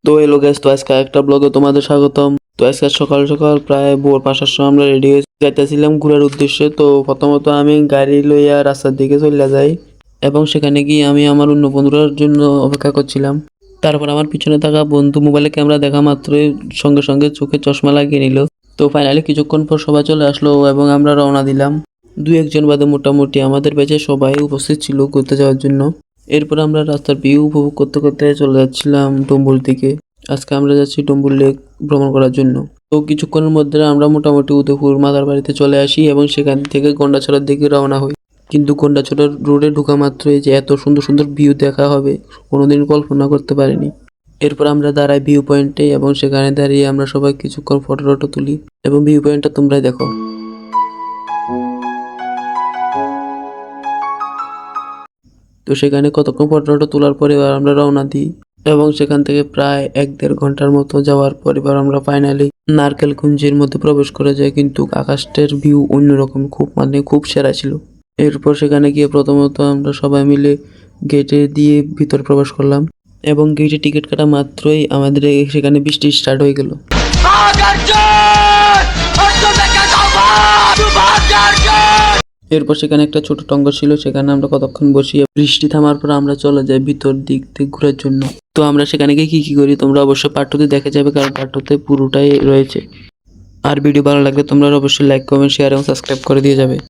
তো hello guys, তো আজকে একটা ব্লগে তোমাদের স্বাগতম। তো আজকে সকাল সকাল প্রায় ভোর 5টার সময় আমরা রেডি হয়ে যাইতেছিলাম ঘোরার উদ্দেশ্যে। তো প্রথমত আমি গাড়ি লইয়া রাস্তার দিকে চলে যাই এবং সেখানে গিয়ে আমি আমার অন্য বন্ধুরার জন্য অপেক্ষা করছিলাম। তারপর আমার পিছনে থাকা বন্ধু মোবাইলে ক্যামেরা দেখা মাত্রই সঙ্গে সঙ্গে চোখে চশমা লাগিয়ে নিল। তো ফাইনালি কিছুক্ষণ পর সবাই চলে আসলো এবং আমরা রওনা দিলাম। দুই একজন বাদে মোটামুটি আমাদের ব্যাচে সবাই উপস্থিত ছিল ঘুরতে যাওয়ার জন্য। এরপর আমরা রাস্তার ভিউ উপভোগ করতে করতে চলে যাচ্ছিলাম ডম্বুর দিকে। আজকে আমরা যাচ্ছি ডম্বুর লেক ভ্রমণ করার জন্য। তো কিছুক্ষণের মধ্যে আমরা মোটামুটি উদয়পুর মাদার বাড়িতে চলে আসি এবং সেখান থেকে গন্ডাছড়ার দিকে রওনা হই। কিন্তু গন্ডাছড়ার রোডে ঢোকা মাত্রই যে এত সুন্দর সুন্দর ভিউ দেখা হবে কোনোদিন কল্পনা করতে পারিনি। এরপর আমরা দাঁড়াই ভিউ পয়েন্টে এবং সেখানে দাঁড়িয়ে আমরা সবাই কিছুক্ষণ ফটো টটো তুলি এবং ভিউ পয়েন্টটা তোমরাই দেখো। তো সেখানে কতক্ষণ ফটো তোলার পরে এবার আমরা রওনা দিই এবং সেখান থেকে প্রায় 1-1.5 ঘন্টার মতো যাওয়ার পর এবার আমরা ফাইনালি নারকেলকুঞ্জের মধ্যে প্রবেশ করে যাই। কিন্তু আকাশের ভিউ অন্যরকম, খুব সেরা ছিল। এরপর সেখানে গিয়ে প্রথমত আমরা সবাই মিলে গেটে দিয়ে ভিতর প্রবেশ করলাম এবং গেটে টিকিট কাটা মাত্রই আমাদের সেখানে বৃষ্টি স্টার্ট হয়ে গেল। এরপর সেখানে একটা ছোট টঙ্গ ছিল, সেখানে আমরা কতক্ষণ বসিয়ে বৃষ্টি থামার পর আমরা চলে যাই ভিতর দিক থেকে ঘোরার জন্য। তো আমরা সেখানে গিয়ে কি করি তোমরা অবশ্যই পার্ট 2 তে দেখে যাবে, কারণ পার্ট 2 তে পুরোটাই রয়েছে। আর ভিডিও ভালো লাগলে তোমরা অবশ্যই লাইক, কমেন্ট, শেয়ার এবং সাবস্ক্রাইব করে দিয়ে যাবে।